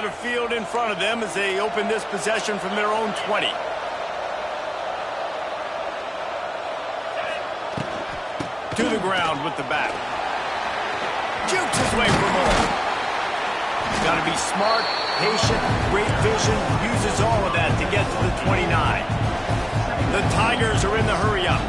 got a field in front of them as they open this possession from their own 20. To the ground with the back. Jukes his way for more. He's got to be smart, patient, great vision, uses all of that to get to the 29. The Tigers are in the hurry-up.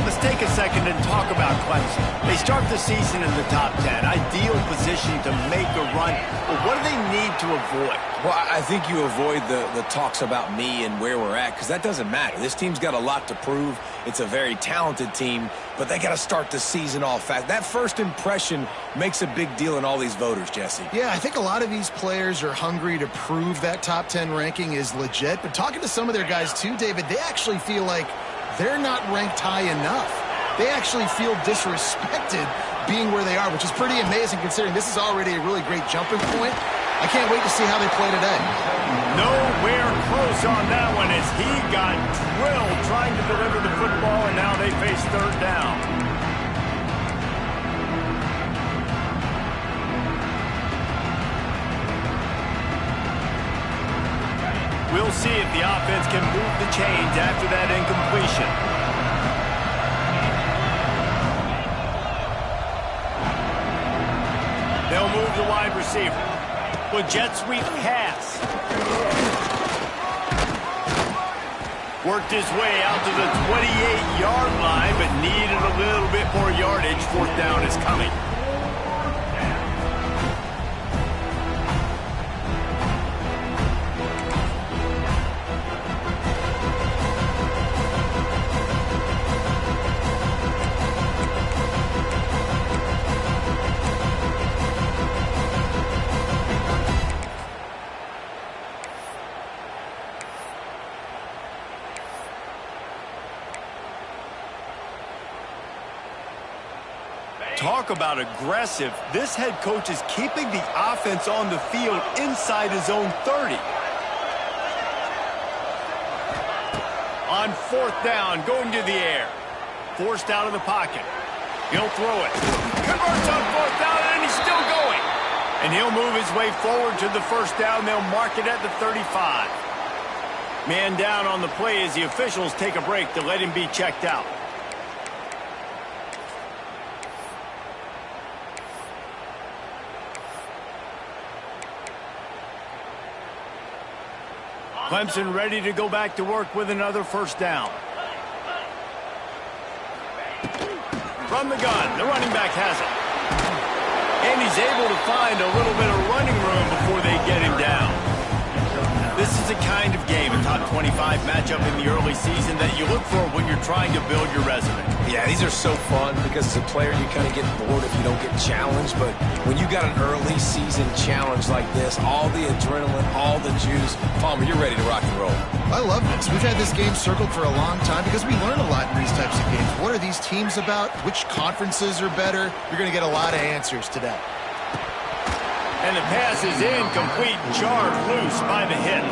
Let's take a second and talk about Clemson. They start the season in the top 10. Ideal position to make a run. But what do they need to avoid? Well, I think you avoid the talks about me and where we're at, because that doesn't matter. This team's got a lot to prove. It's a very talented team, but they got to start the season off fast. That first impression makes a big deal in all these voters, Jesse. Yeah, I think a lot of these players are hungry to prove that top 10 ranking is legit. But talking to some of their guys too, David, they actually feel like they're not ranked high enough. They actually feel disrespected being where they are, which is pretty amazing considering this is already a really great jumping point. I can't wait to see how they play today. Nowhere close on that one as he got drilled trying to deliver the football, and now they face third down. We'll see if the offense can move the chains after that incompletion. They'll move the wide receiver. With jet sweep pass. Worked his way out to the 28-yard line, but needed a little bit more yardage. Fourth down is coming. Talk about aggressive. This head coach is keeping the offense on the field inside his own 30. On fourth down, going to the air. Forced out of the pocket. He'll throw it. Converts on fourth down, and he's still going. And he'll move his way forward to the first down. They'll mark it at the 35. Man down on the play as the officials take a break to let him be checked out. Clemson ready to go back to work with another first down. From the gun, the running back has it. And he's able to find a little bit of running room before they get him down. This is the kind of game, a top 25 matchup in the early season, that you look for when you're trying to build your resume. Yeah, these are so fun because as a player, you kind of get bored if you don't get challenged. But when you got an early season challenge like this, all the adrenaline, all the juice, Palmer, you're ready to rock and roll. I love this. We've had this game circled for a long time because we learn a lot in these types of games. What are these teams about? Which conferences are better? You're going to get a lot of answers today. And the pass is incomplete, jarred loose by the hit.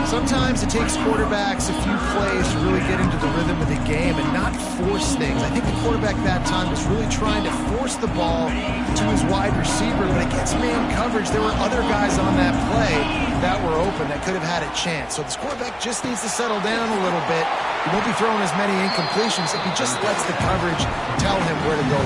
Sometimes it takes quarterbacks a few plays to really get into the rhythm of the game and not force things. I think the quarterback that time was really trying to force the ball to his wide receiver, but against man coverage, there were other guys on that play that were open that could have had a chance. So this quarterback just needs to settle down a little bit. He won't be throwing as many incompletions if he just lets the coverage tell him where to go.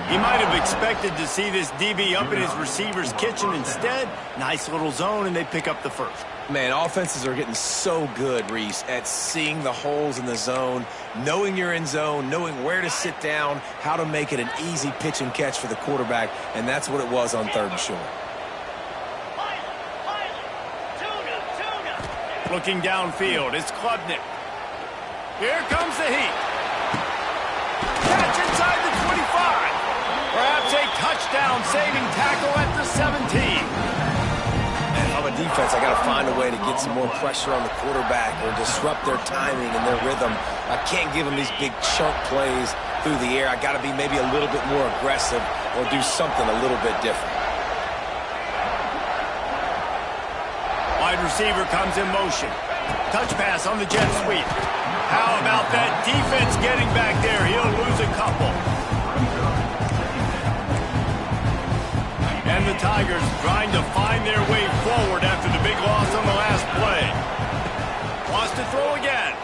He might have expected to see this DB up in his receiver's kitchen. Instead, nice little zone, and they pick up the first. Man, offenses are getting so good, Reese, at seeing the holes in the zone, knowing you're in zone, knowing where to sit down, how to make it an easy pitch and catch for the quarterback, and that's what it was on third and short. Looking downfield, it's Klubnik. Here comes the heat. Catch inside the 25. Perhaps a touchdown-saving tackle at the 17. And if I'm a defense, I got to find a way to get some more pressure on the quarterback or disrupt their timing and their rhythm. I can't give them these big chunk plays through the air. I got to be maybe a little bit more aggressive or do something a little bit different. Wide receiver comes in motion. Touch pass on the jet sweep. How about that defense getting back there? He'll lose a couple. And the Tigers trying to find their way forward after the big loss on the last play. Wants to throw again.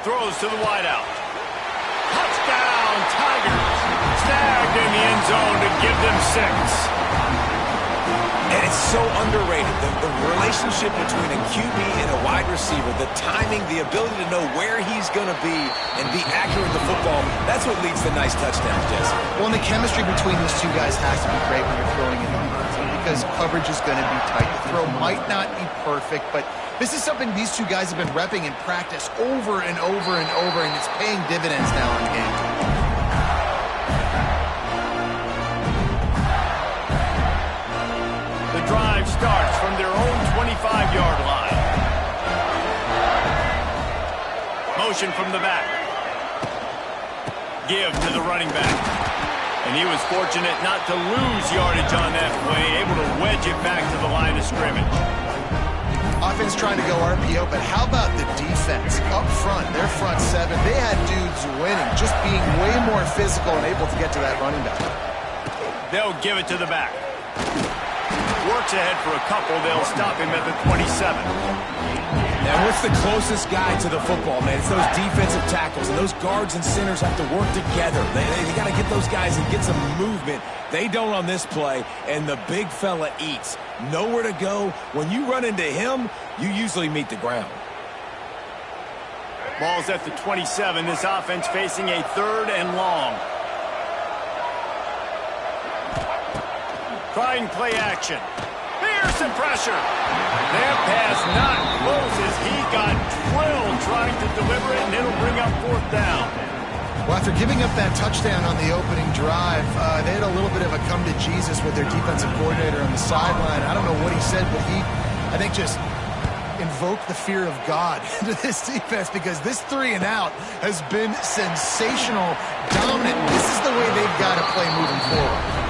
Throws to the wideout. Touchdown, Tigers. Snagged in the end zone to give them 6. And it's so underrated, the relationship between a QB and a wide receiver, the timing, the ability to know where he's going to be and be accurate with the football, that's what leads to nice touchdowns, Jesse. Well, and the chemistry between those two guys has to be great when you're throwing in the end zone because coverage is going to be tight. The throw might not be perfect, but this is something these two guys have been repping in practice over and over and over, and it's paying dividends now in game. The drive starts from their own 25-yard line. Motion from the back. Give to the running back. And he was fortunate not to lose yardage on that play, able to wedge it back to the line of scrimmage. Offense trying to go RPO, but how about the defense up front? Their front seven, they had dudes winning, just being way more physical and able to get to that running back. They'll give it to the back. Works ahead for a couple. They'll stop him at the 27. And what's the closest guy to the football, man? It's those defensive tackles, and those guards and centers have to work together. They got to get those guys and get some movement. They don't on this play, and the big fella eats. Nowhere to go. When you run into him, you usually meet the ground. Ball's at the 27. This offense facing a 3rd and long. Trying play action. Fearsome pressure. That pass not close as he got drilled trying to deliver it, and it'll bring up 4th down. Well, after giving up that touchdown on the opening drive, they had a little bit of a come to Jesus with their defensive coordinator on the sideline. I don't know what he said, but he, I think, just invoked the fear of God into this defense because this 3 and out has been sensational, dominant. This is the way they've got to play moving forward.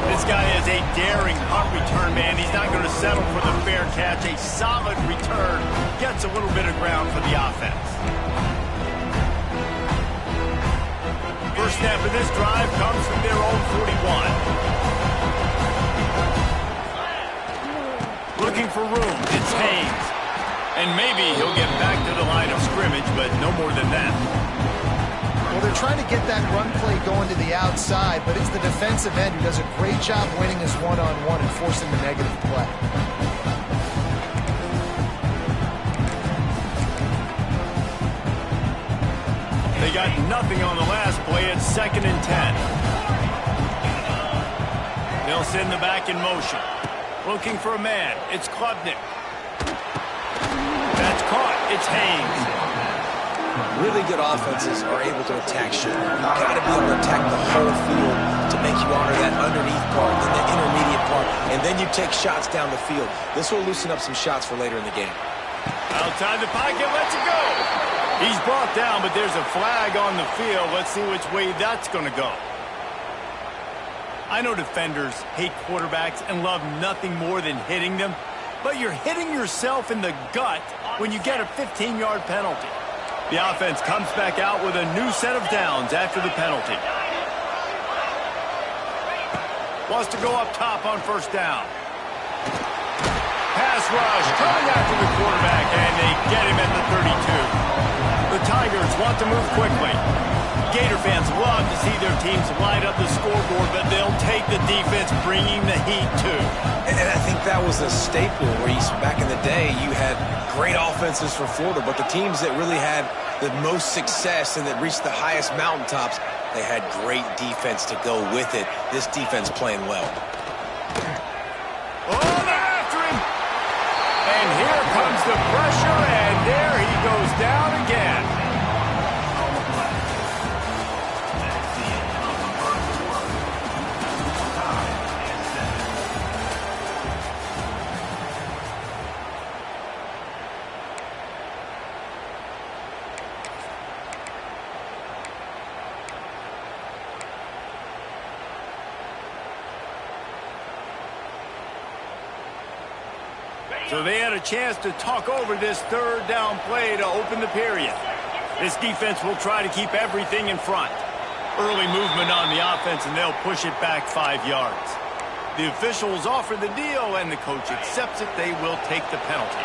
This guy is a daring punt return man. He's not going to settle for the fair catch. A solid return gets a little bit of ground for the offense. First snap of this drive comes from their own 41. Looking for room. It's Haynes. And maybe he'll get back to the line of scrimmage, but no more than that. Well, they're trying to get that run play going to the outside, but it's the defensive end who does a great job winning his one-on-one and forcing the negative play. They got nothing on the last play. It's 2nd and 10. They'll send the back in motion. Looking for a man. It's Klubnik. That's caught. It's Haynes. Really good offenses are able to attack short. You've got to be able to attack the whole field to make you honor that underneath part, then the intermediate part, and then you take shots down the field. This will loosen up some shots for later in the game. Outside the pocket, lets it go. He's brought down, but there's a flag on the field. Let's see which way that's going to go. I know defenders hate quarterbacks and love nothing more than hitting them, but you're hitting yourself in the gut when you get a 15-yard penalty. The offense comes back out with a new set of downs after the penalty. Wants to go up top on 1st down. Pass rush, coming after the quarterback, and they get him at the 32. The Tigers want to move quickly. Gator fans love to see their teams light up the scoreboard, but they'll take the defense bringing the heat too. And I think that was a staple where back in the day you had great offenses for Florida, but the teams that really had the most success and that reached the highest mountaintops, they had great defense to go with it. This defense playing well. Oh, they're after him. And here comes the pressure, and there he goes down again. So they had a chance to talk over this 3rd down play to open the period. This defense will try to keep everything in front. Early movement on the offense, and they'll push it back 5 yards. The officials offer the deal, and the coach accepts it. They will take the penalty.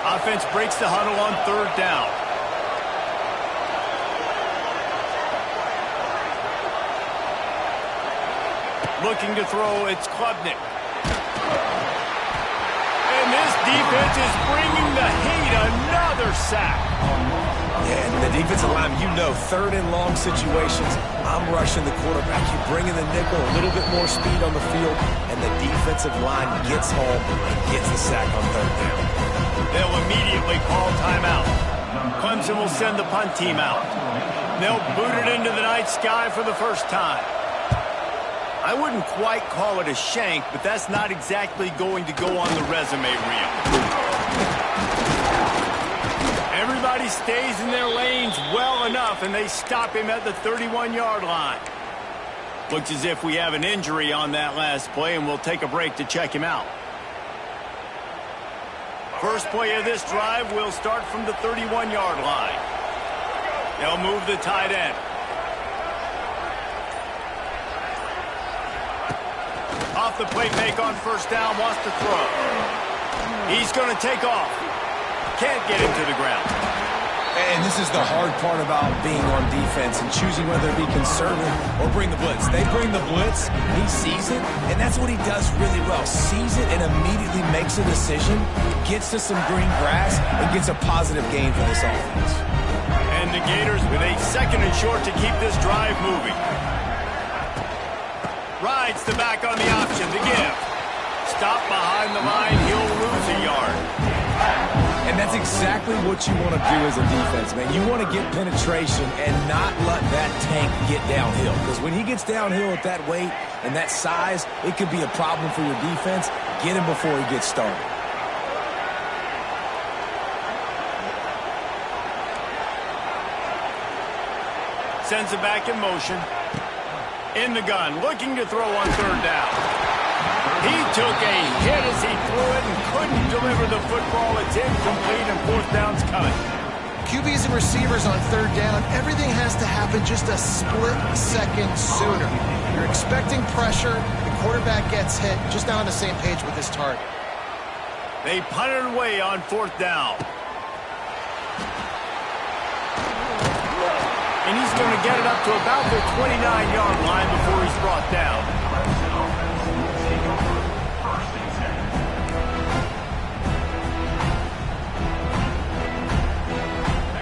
Offense breaks the huddle on 3rd down. Looking to throw, it's Klubnik. And this defense is bringing the heat. Another sack. Yeah, and the defensive line, you know, 3rd and long situations, I'm rushing the quarterback. You bring in the nickel, a little bit more speed on the field, and the defensive line gets home and gets the sack on 3rd down. They'll immediately call timeout. Clemson will send the punt team out. They'll boot it into the night sky for the first time. I wouldn't quite call it a shank, but that's not exactly going to go on the resume reel. Everybody stays in their lanes well enough, and they stop him at the 31-yard line. Looks as if we have an injury on that last play, and we'll take a break to check him out. First play of this drive will start from the 31-yard line. They'll move the tight end. Off the play fake on 1st down, wants to throw. He's going to take off. Can't get him to the ground. And this is the hard part about being on defense and choosing whether to be conservative or bring the blitz. They bring the blitz, he sees it, and that's what he does really well. Sees it and immediately makes a decision, gets to some green grass, and gets a positive gain for this offense. And the Gators with a 2nd and short to keep this drive moving. Rides the back on the option to give. Stop behind the line, he'll lose a yard. And that's exactly what you want to do as a defense, man. You want to get penetration and not let that tank get downhill. Because when he gets downhill at that weight and that size, it could be a problem for your defense. Get him before he gets started. Sends it back in motion. In the gun, looking to throw on 3rd down. He took a hit as he threw it and couldn't deliver the football. It's incomplete, and 4th down's coming. QBs and receivers on 3rd down, everything has to happen just a split second sooner. You're expecting pressure, the quarterback gets hit, just not on the same page with his target. They punt it away on 4th down. And he's going to get it up to about the 29-yard line before he's brought down.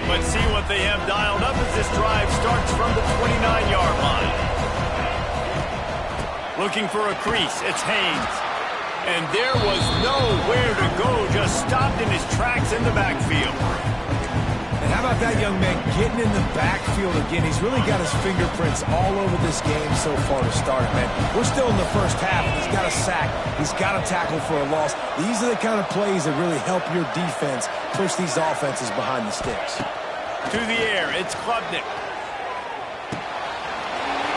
But see what they have dialed up as this drive starts from the 29-yard line. Looking for a crease, it's Haynes. And there was nowhere to go, just stopped in his tracks in the backfield. And how about that young man getting in the backfield again? He's really got his fingerprints all over this game so far to start, man. We're still in the first half. He's got a sack. He's got a tackle for a loss. These are the kind of plays that really help your defense push these offenses behind the sticks. To the air, it's Klubnik.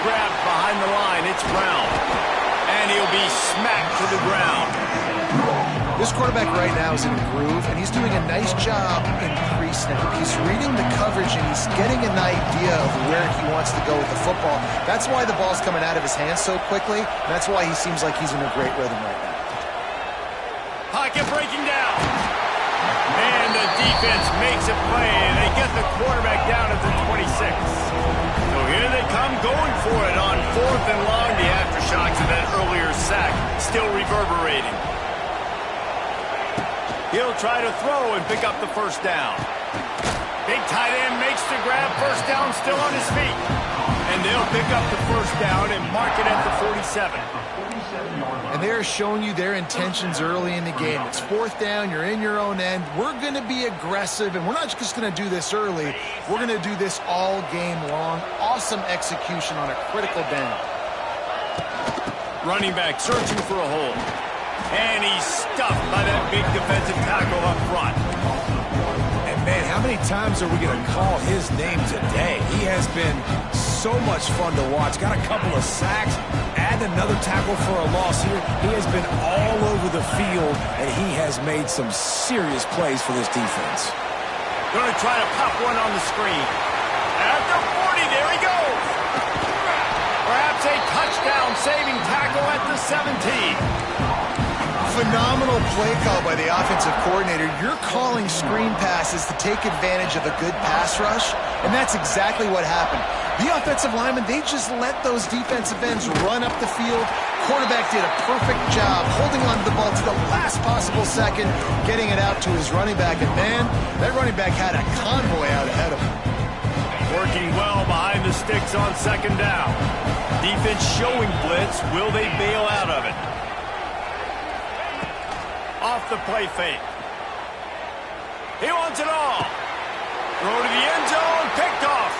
Grabbed behind the line, it's Brown. And he'll be smacked to the ground. This quarterback right now is in a groove, and he's doing a nice job in crease now. He's reading the coverage, and he's getting an idea of where he wants to go with the football. That's why the ball's coming out of his hands so quickly. That's why he seems like he's in a great rhythm right now. Pocket breaking down. And the defense makes a play, and they get the quarterback down at the 26. So here they come going for it on 4th and long. The aftershocks of that earlier sack still reverberating. He'll try to throw and pick up the 1st down. Big tight end makes the grab. 1st down still on his feet. And they'll pick up the 1st down and mark it at the 47. And they're showing you their intentions early in the game. It's 4th down. You're in your own end. We're going to be aggressive, and we're not just going to do this early. We're going to do this all game long. Awesome execution on a critical down. Running back searching for a hole. And he's stuffed by that big defensive tackle up front. And, man, how many times are we going to call his name today? He has been so much fun to watch. Got a couple of sacks. Add another tackle for a loss here. He has been all over the field, and he has made some serious plays for this defense. Going to try to pop one on the screen. At the 40, there he goes. Perhaps a touchdown saving tackle at the 17. Phenomenal play call by the offensive coordinator. You're calling screen passes to take advantage of a good pass rush, and that's exactly what happened. The offensive linemen, they just let those defensive ends run up the field. Quarterback did a perfect job holding on to the ball to the last possible second, getting it out to his running back, and man, that running back had a convoy out ahead of him. Working well behind the sticks on second down. Defense showing blitz. Will they bail out of it? Off the play fake. He wants it all. Throw to the end zone. Picked off.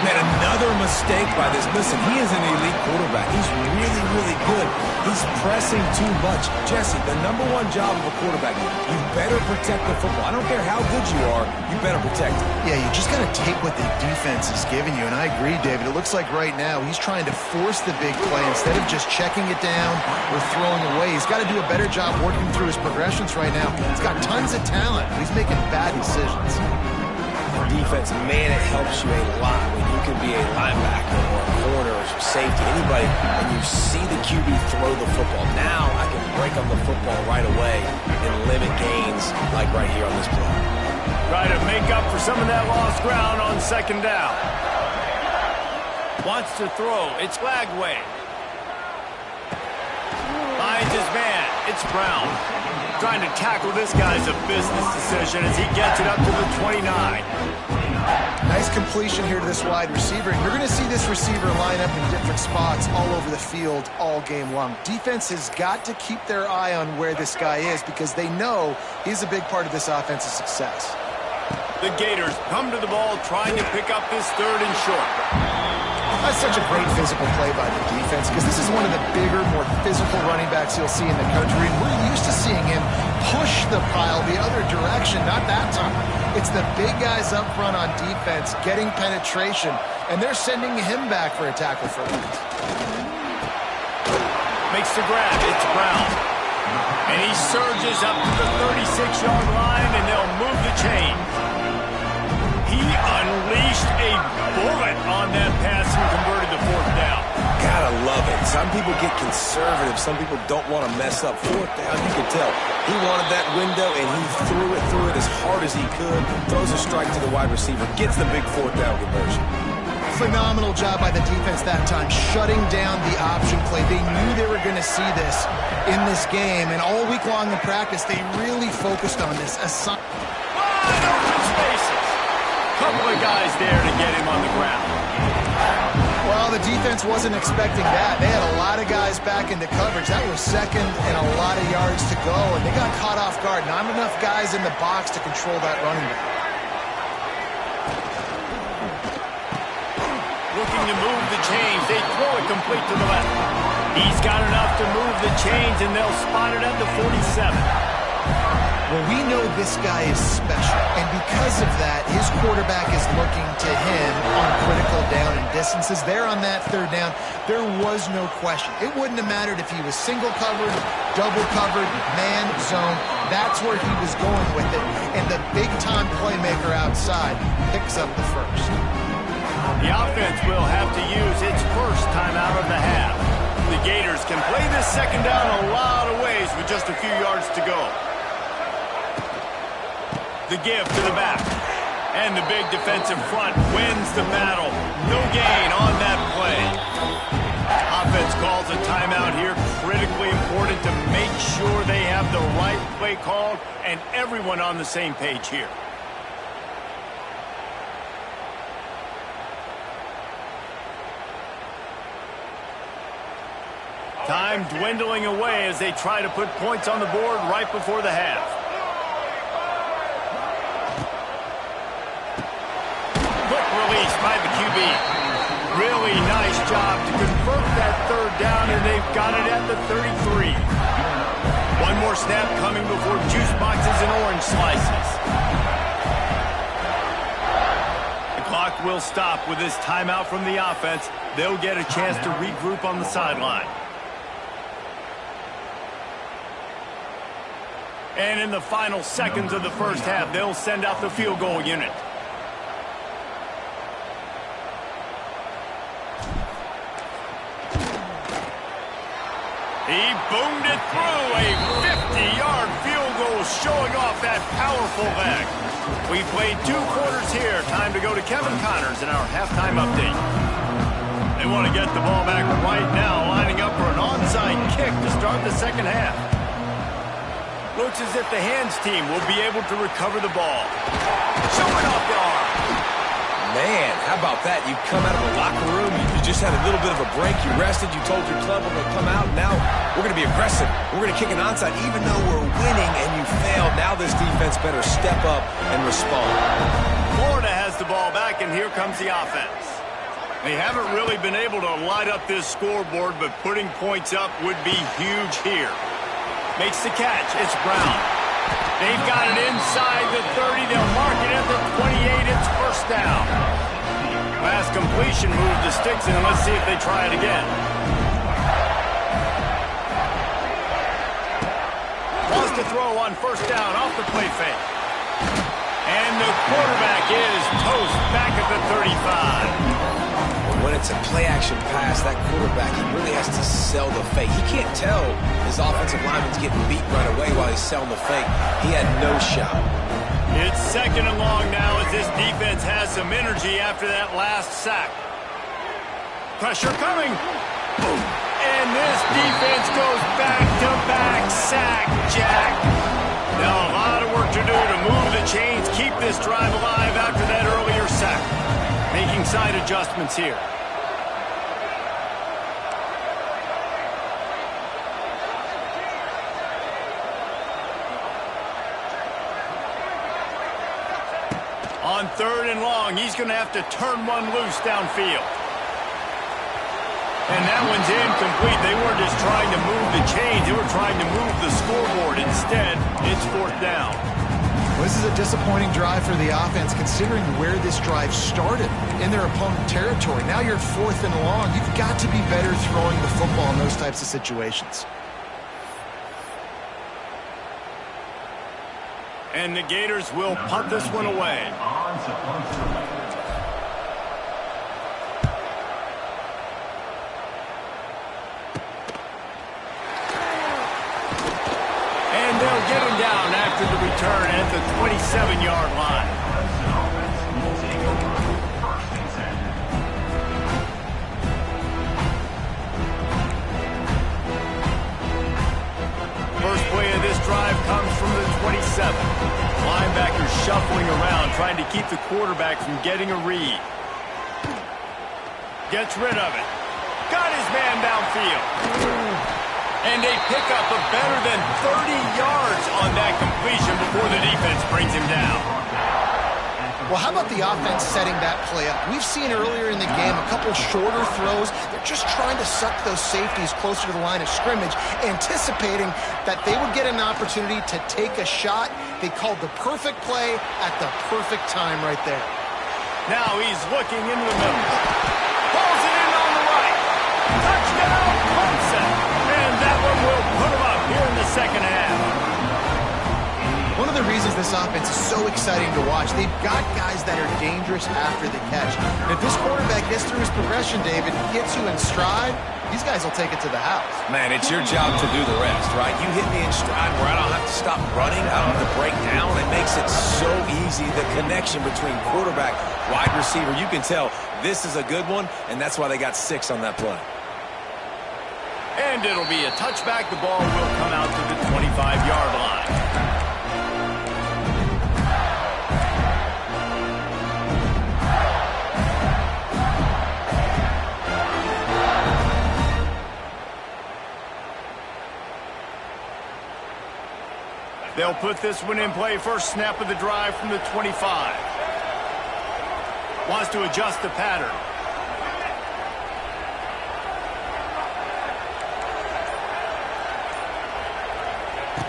Man, another mistake by this. Listen, he is an elite quarterback. He's really, really good. He's pressing too much. Jesse, the #1 job of a quarterback, you better protect the football. I don't care how good you are, you better protect it. Yeah, you just got to take what the defense is giving you, and I agree, David. It looks like right now he's trying to force the big play instead of just checking it down or throwing away. He's got to do a better job working through his progressions right now. He's got tons of talent, but he's making bad decisions. Defense, man, it helps you a lot when you can be a linebacker or a corner or safety, anybody, and you see the QB throw the football. Now I can break on the football right away and limit gains like right here on this play. Try to make up for some of that lost ground on second down. Wants to throw. It's Lagway. Finds his man. It's Brown. Trying to tackle this guy's a business decision as he gets it up to the 29. Nice completion here to this wide receiver. And you're going to see this receiver line up in different spots all over the field all game long. Defense has got to keep their eye on where this guy is because they know he's a big part of this offense's success. The Gators come to the ball trying to pick up this 3rd and short. That's such a great physical play by the defense because this is one of the bigger, more physical running backs you'll see in the country. And we're used to seeing him push the pile the other direction. Not that time. It's the big guys up front on defense getting penetration, and they're sending him back for a tackle for loss. Makes the grab. It's Brown. And he surges up to the 36-yard line, and they'll move the chain. He unleashed a bullet on that pass and converted the 4th down. Gotta love it. Some people get conservative. Some people don't want to mess up 4th down. You can tell. He wanted that window, and he threw it as hard as he could. Throws a strike to the wide receiver. Gets the big 4th down conversion. Phenomenal job by the defense that time, shutting down the option play. They knew they were going to see this in this game, and all week long in practice, they really focused on this. Wide open spaces. Couple of guys there to get him on the ground. Well, the defense wasn't expecting that. They had a lot of guys back into coverage. That was second and a lot of yards to go, and they got caught off guard. Not enough guys in the box to control that running back. Looking to move the chains. They throw it complete to the left. He's got enough to move the chains, and they'll spot it at the 47. Well, we know this guy is special, and because of that, his quarterback is looking to him on critical down and distances. There on that 3rd down, there was no question. It wouldn't have mattered if he was single covered, double covered, man zone. That's where he was going with it, and the big-time playmaker outside picks up the first. The offense will have to use its first timeout of the half. The Gators can play this second down a lot of ways with just a few yards to go. The give to the back. And the big defensive front wins the battle. No gain on that play. Offense calls a timeout here. Critically important to make sure they have the right play called and everyone on the same page here. Time dwindling away as they try to put points on the board right before the half. Quick release by the QB. Really nice job to convert that 3rd down, and they've got it at the 33. One more snap coming before juice boxes and orange slices. The clock will stop with this timeout from the offense. They'll get a chance to regroup on the sideline. And in the final seconds of the first half, they'll send out the field goal unit. He boomed it through. A 50-yard field goal showing off that powerful leg. We played 2 quarters here. Time to go to Kevin Connors in our halftime update. They want to get the ball back right now, lining up for an onside kick to start the second half. Looks as if the hands team will be able to recover the ball. Showing off the arm. Man, how about that? You come out of the locker room, you just had a little bit of a break, you rested, you told your club we're going to come out, and now we're going to be aggressive. We're going to kick an onside even though we're winning and you failed. Now this defense better step up and respond. Florida has the ball back, and here comes the offense. They haven't really been able to light up this scoreboard, but putting points up would be huge here. Makes the catch. It's Brown. They've got it inside the 30. They'll mark it at the 28. It's first down. Last completion moved the sticks in. Let's see if they try it again. Wants to throw on first down off the play fake. And the quarterback is toast back at the 35. When it's a play-action pass, that quarterback, he really has to sell the fake. He can't tell his offensive lineman's getting beat right away while he's selling the fake. He had no shot. It's second and long now as this defense has some energy after that last sack. Pressure coming. Boom. And this defense goes back-to-back sack, Jack. Now a lot of work to do to move the chains, keep this drive alive after that earlier sack. Making side adjustments here. On third and long, he's going to have to turn one loose downfield. And that one's incomplete. They weren't just trying to move the chains. They were trying to move the scoreboard. Instead, it's fourth down. Well, this is a disappointing drive for the offense, considering where this drive started in their opponent territory. Now you're at fourth and long. You've got to be better throwing the football in those types of situations. And the Gators will punt this one away. And they'll get him down after the return at the 27-yard line. First play of this drive comes from the 27. Linebackers shuffling around, trying to keep the quarterback from getting a read. Gets rid of it. Got his man downfield. And they pick up a better than 30 yards on that completion before the defense brings him down. Well, how about the offense setting that play up? We've seen earlier in the game a couple shorter throws. They're just trying to suck those safeties closer to the line of scrimmage, anticipating that they would get an opportunity to take a shot. They called the perfect play at the perfect time right there. Now he's looking into the middle. Pulls it in on the right. Touchdown, Clemson. And that one will put him up here in the second half. One of the reasons this offense is so exciting to watch, they've got guys that are dangerous after the catch. And if this quarterback gets through his progression, David, gets you in stride, these guys will take it to the house. Man, it's your job to do the rest, right? You hit me in stride where I don't have to stop running. I don't have to break down. It makes it so easy, the connection between quarterback, wide receiver. You can tell this is a good one, and that's why they got 6 on that play. And it'll be a touchback. The ball will come out to the 25-yard line. They'll put this one in play. First snap of the drive from the 25. Wants to adjust the pattern.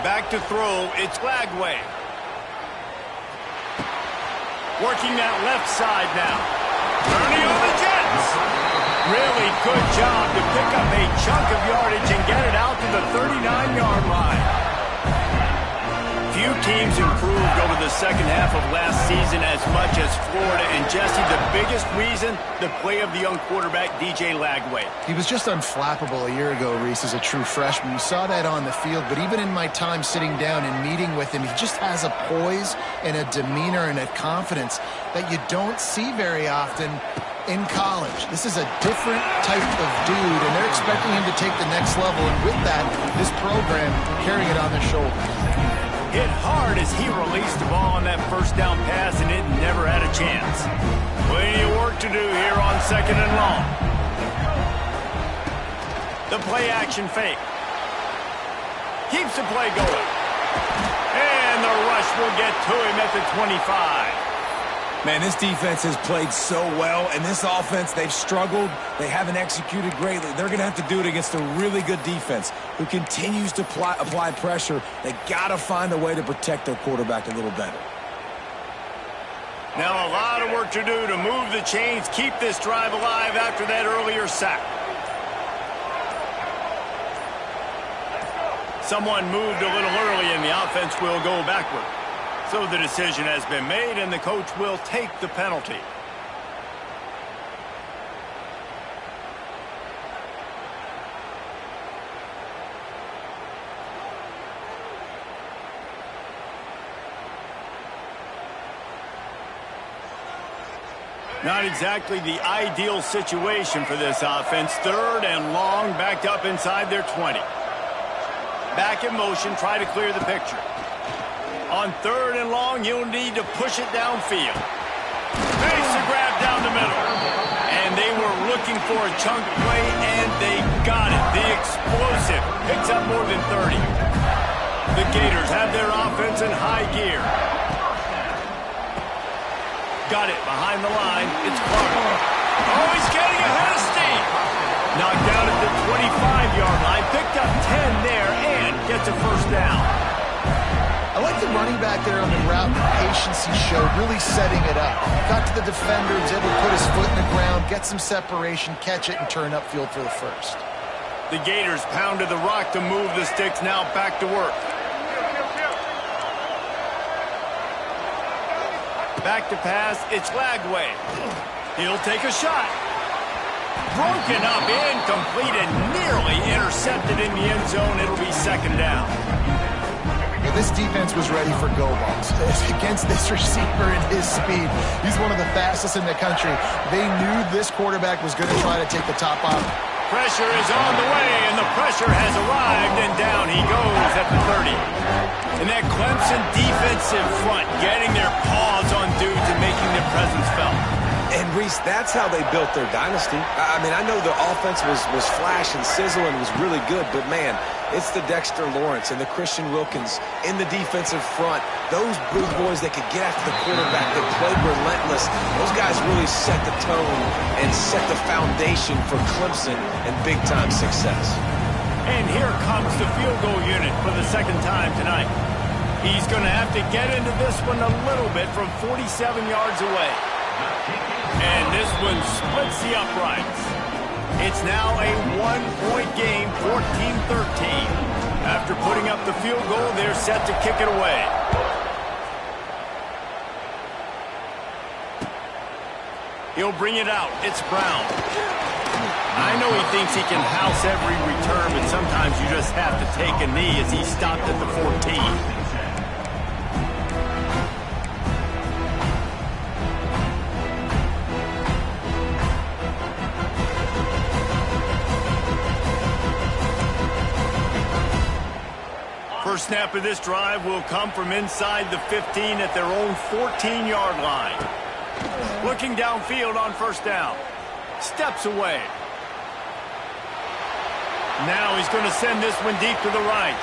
Back to throw. It's Lagway. Working that left side now. Turning on the Jets. Really good job to pick up a chunk of yardage and get it out to the 39-yard line. Few teams improved over the second half of last season as much as Florida. And, Jesse, the biggest reason, the play of the young quarterback, DJ Lagway. He was just unflappable a year ago, Reese, as a true freshman. You saw that on the field, but even in my time sitting down and meeting with him, he just has a poise and a demeanor and a confidence that you don't see very often in college. This is a different type of dude, and they're expecting him to take the next level. And with that, this program carrying it on their shoulders. Hit hard as he released the ball on that first down pass, and it never had a chance. Plenty of work to do here on 2nd and long. The play action fake. Keeps the play going. And the rush will get to him at the 25. Man, this defense has played so well, and this offense, they've struggled. They haven't executed greatly. They're going to have to do it against a really good defense who continues to apply pressure. They got to find a way to protect their quarterback a little better. Now a lot of work to do to move the chains, keep this drive alive after that earlier sack. Someone moved a little early, and the offense will go backward. So the decision has been made, and the coach will take the penalty. Not exactly the ideal situation for this offense. 3rd and long, backed up inside their 20. Back in motion, try to clear the picture. On 3rd and long, you'll need to push it downfield. Makes the grab down the middle. And they were looking for a chunk play, and they got it. The explosive picks up more than 30. The Gators have their offense in high gear. Got it behind the line. It's Clark. Oh, he's getting ahead of steam. Knocked out at the 25-yard line. Picked up 10 there and gets a first down. I like the running back there on the route, the patience he showed, really setting it up. Got to the defender, was able to put his foot in the ground, get some separation, catch it, and turn upfield for the first. The Gators pounded the rock to move the sticks, now back to work. Back to pass, it's Lagway. He'll take a shot. Broken up, incomplete, and nearly intercepted in the end zone. It'll be 2nd down. This defense was ready for go balls. Against this receiver and his speed, he's one of the fastest in the country. They knew this quarterback was going to try to take the top off. Pressure is on the way, and the pressure has arrived, and down he goes at the 30. And that Clemson defensive front getting their paws on dudes and making their presence felt. And, Reese, that's how they built their dynasty. I mean, I know the offense was flash and sizzle and was really good, but, man, it's the Dexter Lawrence and the Christian Wilkins in the defensive front. Those big boys that could get after the quarterback, that played relentless. Those guys really set the tone and set the foundation for Clemson and big-time success. And here comes the field goal unit for the 2nd time tonight. He's going to have to get into this one a little bit from 47 yards away. And this one splits the uprights. It's now a 1-point game, 14-13. After putting up the field goal, they're set to kick it away. He'll bring it out. It's Brown. I know he thinks he can house every return, but sometimes you just have to take a knee as he stopped at the 14. First snap of this drive will come from inside the 15 at their own 14-yard line. Looking downfield on 1st down. Steps away. Now he's going to send this one deep to the right.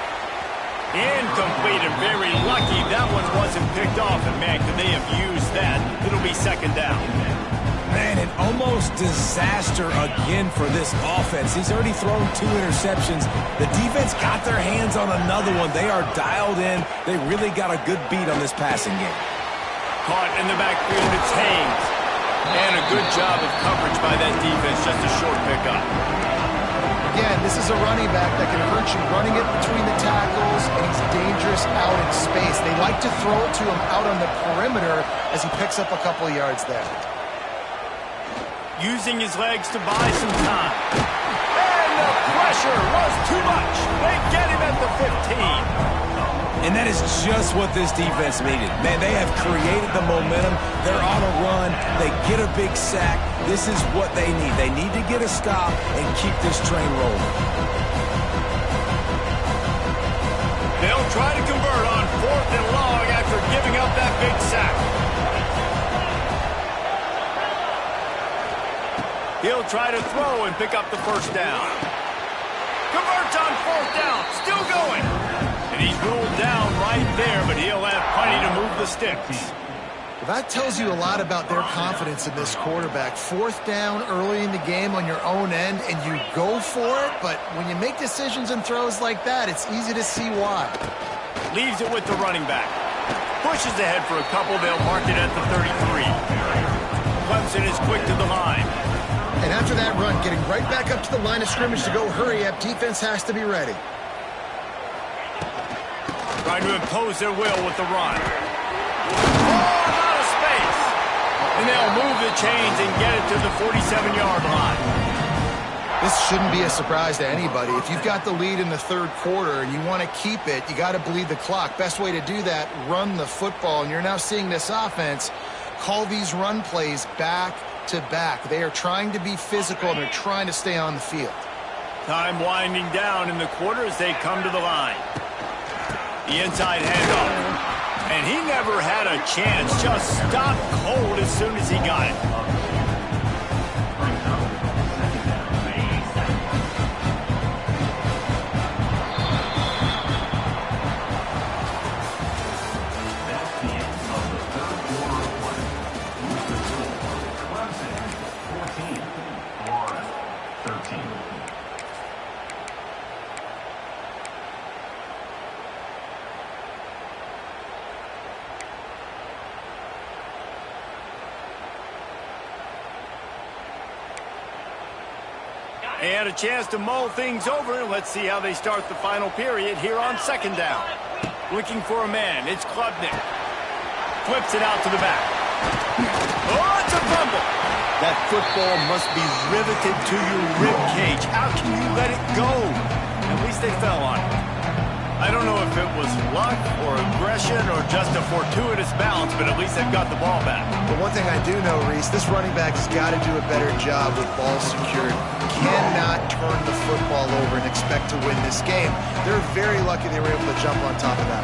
Incomplete, and very lucky that one wasn't picked off. And, man, could they have used that? It'll be 2nd down. Man, an almost disaster again for this offense. He's already thrown 2 interceptions. The defense got their hands on another one. They are dialed in. They really got a good beat on this passing game. Caught in the backfield, it's Haynes. And a good job of coverage by that defense, just a short pickup. again, this is a running back that can hurt you running it between the tackles, and he's dangerous out in space. They like to throw it to him out on the perimeter as he picks up a couple of yards there. Using his legs to buy some time. And the pressure was too much. They get him at the 15. And that is just what this defense needed. Man, they have created the momentum. They're on a run. They get a big sack. This is what they need. They need to get a stop and keep this train rolling. They'll try to convert on 4th and long after giving up that big sack. He'll try to throw and pick up the first down. Converts on 4th down. Still going. And he's ruled down right there, but he'll have plenty to move the sticks. Well, that tells you a lot about their confidence in this quarterback. 4th down early in the game on your own end, and you go for it, but when you make decisions and throws like that, it's easy to see why. Leaves it with the running back. Pushes ahead for a couple. They'll mark it at the 33. Clemson is quick to the line. And after that run, getting right back up to the line of scrimmage to go hurry up, defense has to be ready. Trying to impose their will with the run. Oh, out of space. And they'll move the chains and get it to the 47-yard line. This shouldn't be a surprise to anybody. If you've got the lead in the 3rd quarter and you want to keep it, you got to bleed the clock. Best way to do that, run the football. And you're now seeing this offense call these run plays back to back. They are trying to be physical, and they're trying to stay on the field. Time winding down in the quarter as they come to the line. The inside handoff. And he never had a chance. Just stopped cold as soon as he got it. And a chance to mull things over. Let's see how they start the final period here on 2nd down. Looking for a man. It's Klubnik. Flips it out to the back. Oh, it's a fumble. That football must be riveted to your rib cage. How can you let it go? At least they fell on it. I don't know if it was luck or aggression or just a fortuitous bounce, but at least they've got the ball back. But one thing I do know, Reese, this running back has got to do a better job with ball secured. Cannot turn the football over and expect to win this game. They're very lucky they were able to jump on top of that.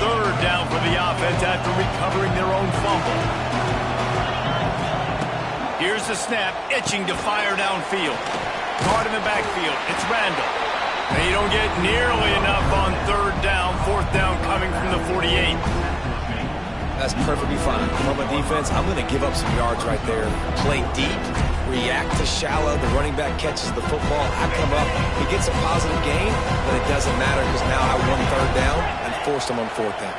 3rd down for the offense after recovering their own fumble. Here's the snap, itching to fire downfield. Caught in the backfield. It's Randall. They don't get nearly enough on 3rd down. 4th down coming from the 48. That's perfectly fine. From a defense, I'm going to give up some yards right there. Play deep, react to shallow. The running back catches the football. I come up. He gets a positive gain, but it doesn't matter because now I won 3rd down and forced him on 4th down.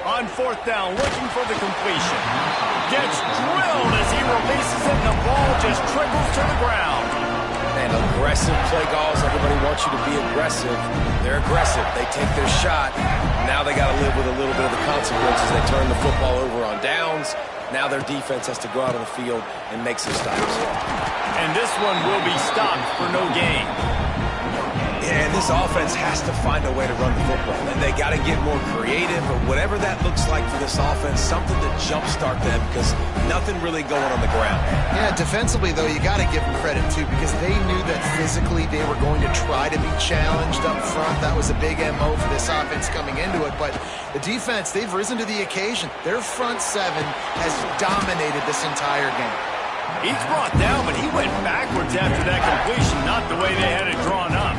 On 4th down, looking for the completion. Gets drilled as he releases it, and the ball just trickles to the ground. And aggressive play calls. Everybody wants you to be aggressive. They're aggressive. They take their shot. Now they got to live with a little bit of the consequences. They turn the football over on downs. Now their defense has to go out on the field and make some stops. And this one will be stopped for no gain. Yeah, and this offense has to find a way to run the football. And they got to get more creative, or whatever that looks like for this offense, something to jumpstart them, because nothing really going on the ground. Yeah, defensively, though, you got to give them credit, too, because they knew that physically they were going to try to be challenged up front. That was a big MO for this offense coming into it. But the defense, they've risen to the occasion. Their front seven has dominated this entire game. He's brought down, but he went backwards after that completion, not the way they had it drawn up.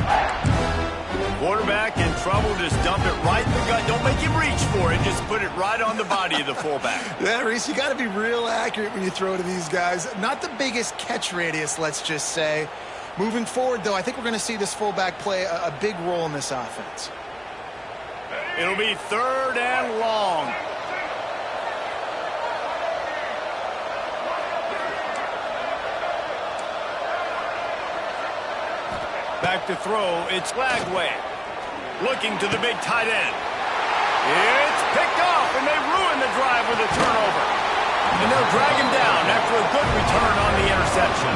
Quarterback in trouble, just dump it right in the gut. Don't make him reach for it. Just put it right on the body of the fullback. Yeah, Reese, you got to be real accurate when you throw to these guys. Not the biggest catch radius, let's just say. Moving forward, though, I think we're going to see this fullback play a big role in this offense. It'll be 3rd and long. Back to throw, it's Lagway. Looking to the big tight end. It's picked off, and they ruin the drive with a turnover. And they'll drag him down after a good return on the interception.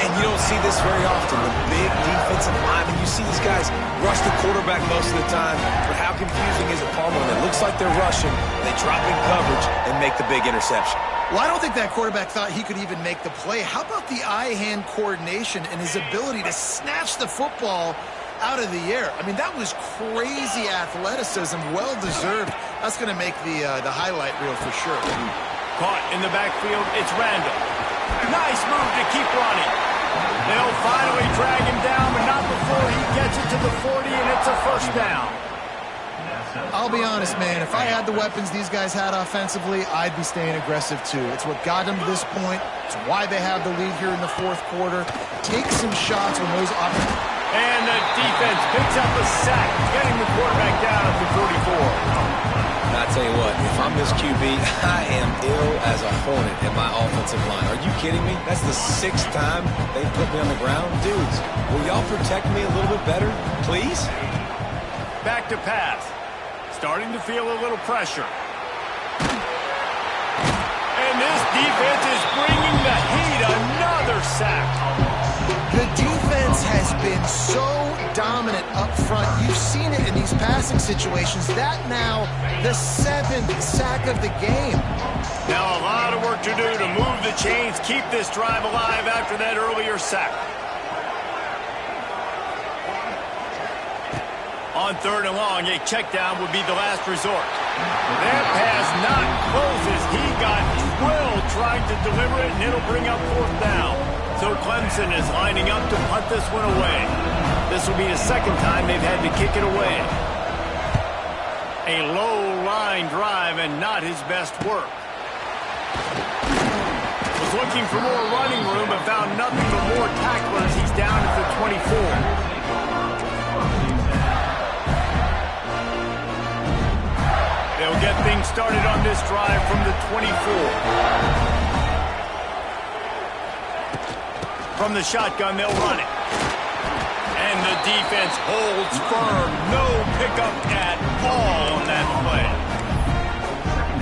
And you don't see this very often, the big defensive linemen. You see these guys rush the quarterback most of the time, but how confusing is it, Palmer? When it looks like they're rushing, they drop in coverage and make the big interception. Well, I don't think that quarterback thought he could even make the play. How about the eye-hand coordination and his ability to snatch the football out of the air? I mean, that was crazy athleticism, well-deserved. That's going to make the highlight reel for sure. Caught in the backfield, it's Randall. Nice move to keep running. They'll finally drag him down, but not before he gets it to the 40, and it's a first down. I'll be honest, man. If I had the weapons these guys had offensively, I'd be staying aggressive too. It's what got them to this point. It's why they have the lead here in the 4th quarter. Take some shots when those opportunities. And the defense picks up a sack, getting the quarterback down at the 44. I tell you what, if I'm this QB, I am ill as a hornet in my offensive line. Are you kidding me? That's the 6th time they put me on the ground. Dudes, will y'all protect me a little bit better, please? Back to pass. Starting to feel a little pressure. And this defense is bringing the heat. Another sack. The defense has been so dominant up front. You've seen it in these passing situations. That now the 7th sack of the game. Now a lot of work to do to move the chains, keep this drive alive after that earlier sack. On 3rd and long, a check down would be the last resort. That pass not closes. He got drilled trying to deliver it, and it'll bring up 4th down. So Clemson is lining up to punt this one away. This will be the 2nd time they've had to kick it away. A low-line drive and not his best work. Was looking for more running room, but found nothing but more tacklers. He's down at the 24. They'll get things started on this drive from the 24. From the shotgun, they'll run it. And the defense holds firm. No pickup at all on that play.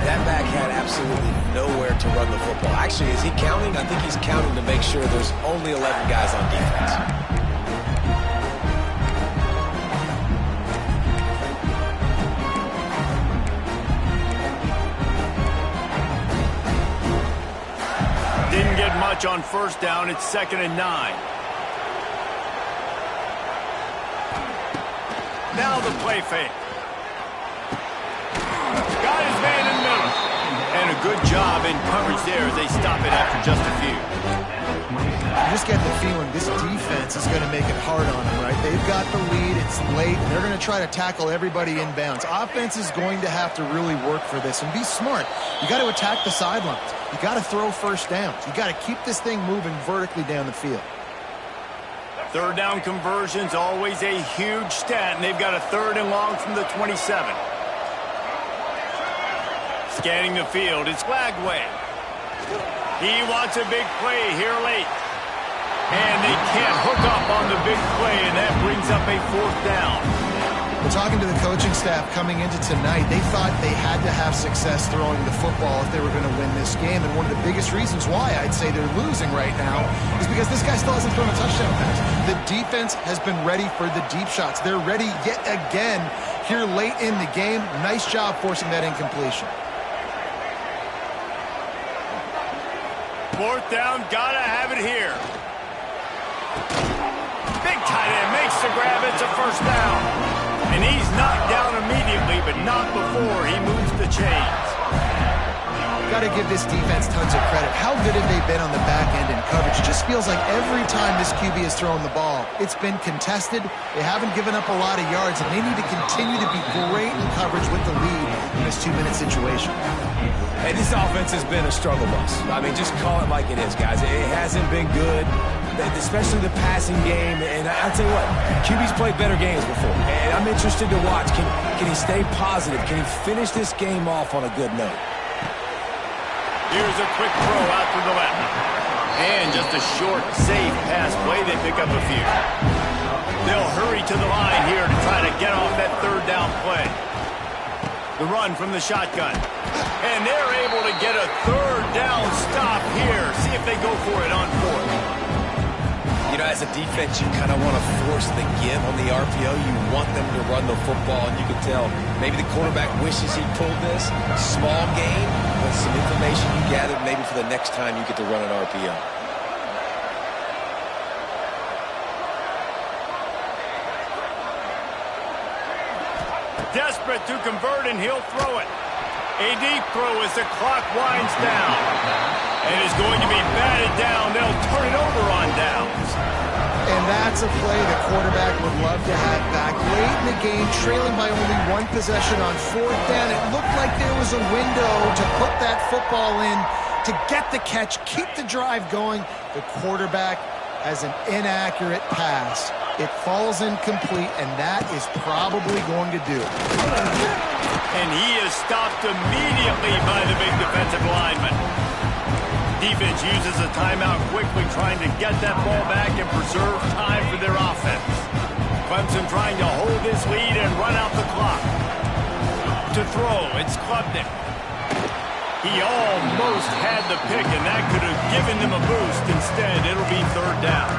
That back had absolutely nowhere to run the football. Actually, is he counting? I think he's counting to make sure there's only 11 guys on defense. Didn't get much on 1st down. It's 2nd and 9. Now the play fake. Got his man in the middle. And a good job in coverage there as they stop it after just a few. I just get the feeling this defense is going to make it hard on them, right? They've got the lead. It's late. They're going to try to tackle everybody inbounds. Offense is going to have to really work for this and be smart. You got to attack the sidelines. You got to throw 1st downs. You got to keep this thing moving vertically down the field. 3rd down conversions, always a huge stat, and they've got a 3rd and long from the 27. Scanning the field, it's Lagway. He wants a big play here late. And they can't hook up on the big play, and that brings up a 4th down. We're talking to the coaching staff coming into tonight. They thought they had to have success throwing the football if they were going to win this game. And one of the biggest reasons why I'd say they're losing right now is because this guy still hasn't thrown a touchdown pass. The defense has been ready for the deep shots. They're ready yet again here late in the game. Nice job forcing that incompletion. 4th down, gotta have it here. Big tight end makes the grab. It's a 1st down. And he's knocked down immediately, but not before he moves the chains. Got to give this defense tons of credit. How good have they been on the back end in coverage? It just feels like every time this QB has thrown the ball, it's been contested. They haven't given up a lot of yards, and they need to continue to be great in coverage with the lead in this 2-minute situation. Hey, this offense has been a struggle bus. I mean, just call it like it is, guys. It hasn't been good, especially the passing game. And I'll tell you what, QB's played better games before. And I'm interested to watch. Can he stay positive? Can he finish this game off on a good note? Here's a quick throw out to the left. And just a short, safe pass play. They pick up a few. They'll hurry to the line here to try to get off that third down play. The run from the shotgun. And they're able to get a third down stop here. See if they go for it on fourth. You know, as a defense, you kind of want to force the give on the RPO. You want them to run the football, and you can tell maybe the quarterback wishes he pulled this. Small game, but some information you gathered maybe for the next time you get to run an RPO. Desperate to convert, and he'll throw it. A deep throw as the clock winds down. And is going to be batted down. They'll turn it over on downs. And that's a play the quarterback would love to have back. Late in the game, trailing by only one possession on fourth down. It looked like there was a window to put that football in, to get the catch, keep the drive going. The quarterback has an inaccurate pass. It falls incomplete, and that is probably going to do it. And he is stopped immediately by the big defensive lineman. Defense uses a timeout quickly, trying to get that ball back and preserve time for their offense. Clemson trying to hold this lead and run out the clock. To throw, it's Klubnik. He almost had the pick, and that could have given them a boost. Instead, it'll be third down.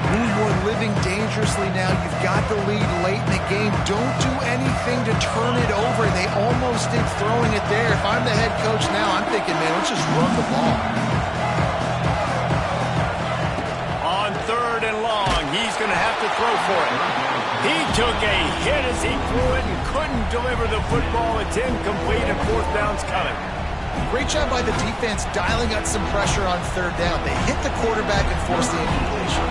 You're living dangerously now. You've got the lead late in the game. Don't do anything to turn it over. They almost did throwing it there. If I'm the head coach now, I'm thinking, man, let's just run the ball. On third and long, he's going to have to throw for it. He took a hit as he threw it and couldn't deliver the football. It's incomplete, and fourth down's coming. Great job by the defense dialing up some pressure on third down. They hit the quarterback and forced the incompletion.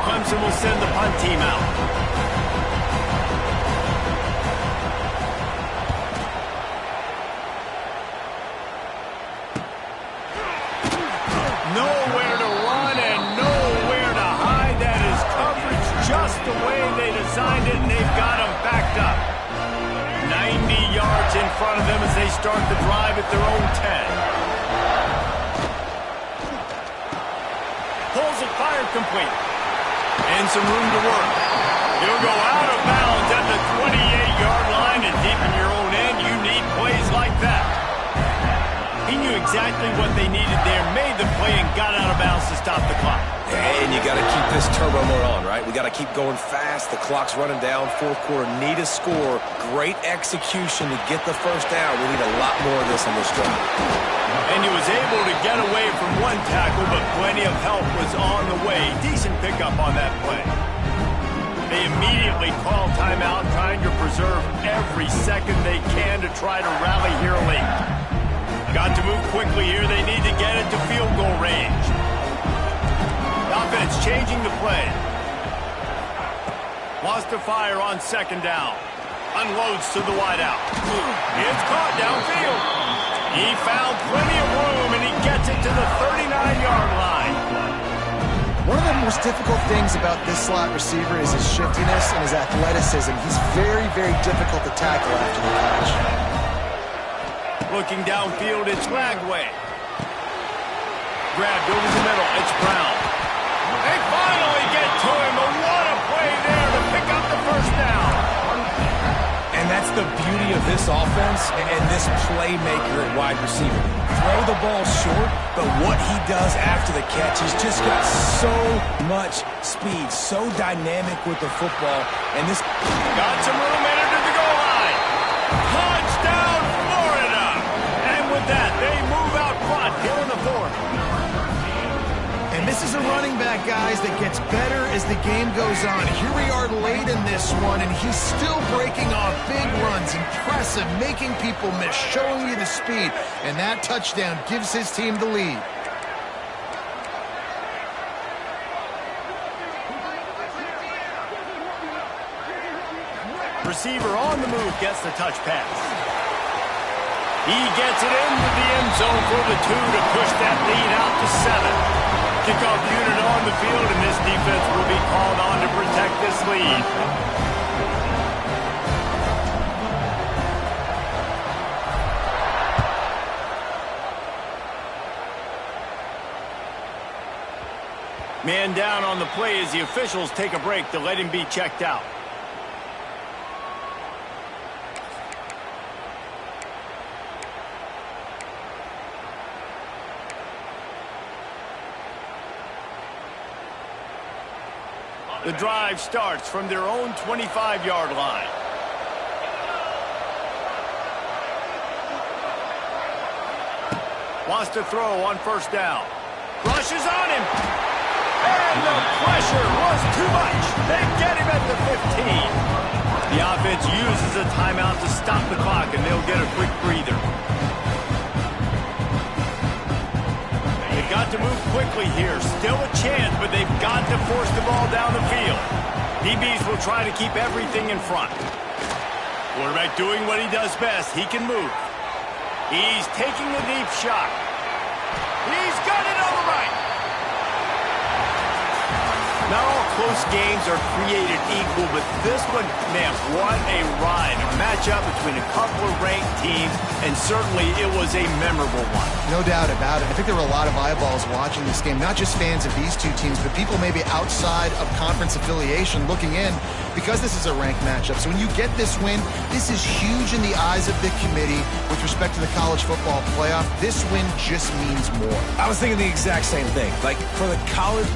Clemson will send the punt team out. Nowhere to run and nowhere to hide. That is coverage just the way they designed it, and they've got them backed up. 90 yards in front of them as they start the drive at their own 10. Pulls it, fired complete. And some room to work. He'll go out of bounds at the 28-yard line, and deep in your own end, you need plays like that. He knew exactly what they needed there, made the play, and got out of bounds to stop the clock. And you got to keep this turbo mode on, right? We got to keep going fast. The clock's running down. Fourth quarter, need a score. Great execution to get the first down. We need a lot more of this on this drive. And he was able to get away from one tackle, but plenty of help was on the way. Decent pickup on that play. They immediately call timeout, trying to preserve every second they can to try to rally here late. Got to move quickly here. They need to get it to field goal range. Offense changing the play. Wants to fire on second down. Unloads to the wideout. It's caught downfield. He found plenty of room, and he gets it to the 39-yard line. One of the most difficult things about this slot receiver is his shiftiness and his athleticism. He's very, very difficult to tackle after the catch. Looking downfield, it's Lagway. Grabbed over the middle, it's Brown. They finally get to him, but what a play there to pick up the first down. And that's the beauty of this offense and this playmaker at wide receiver. Throw the ball short, but what he does after the catch, he's just got so much speed, so dynamic with the football. And this got some room in it to the goal line. Touchdown, Florida. And with that, they move out front here in the fourth. And this is a running back, guys, that gets better as the game goes on. Here we are late in this one, and he's still breaking off big runs, impressive, making people miss, showing you the speed. And that touchdown gives his team the lead. Receiver on the move gets the touch pass. He gets it into the end zone for the 2 to push that lead out to 7. Kickoff unit on the field, and this defense will be called on to protect this lead. Man down on the play as the officials take a break to let him be checked out. The drive starts from their own 25-yard line. Wants to throw on first down. Rushes on him. And the pressure was too much. They get him at the 15. The offense uses a timeout to stop the clock, and they'll get a quick breather. They've got to move quickly here. Still a chance, but they've got to force the ball down the field. DBs will try to keep everything in front. Quarterback doing what he does best. He can move. He's taking a deep shot. He's got it on the right. Not all close games are created equal, but this one, man, what a ride. A matchup between a couple of ranked teams, and certainly it was a memorable one. No doubt about it. I think there were a lot of eyeballs watching this game, not just fans of these two teams, but people maybe outside of conference affiliation looking in, because this is a ranked matchup. So when you get this win, this is huge in the eyes of the committee with respect to the college football playoff. This win just means more. I was thinking the exact same thing. Like, for the college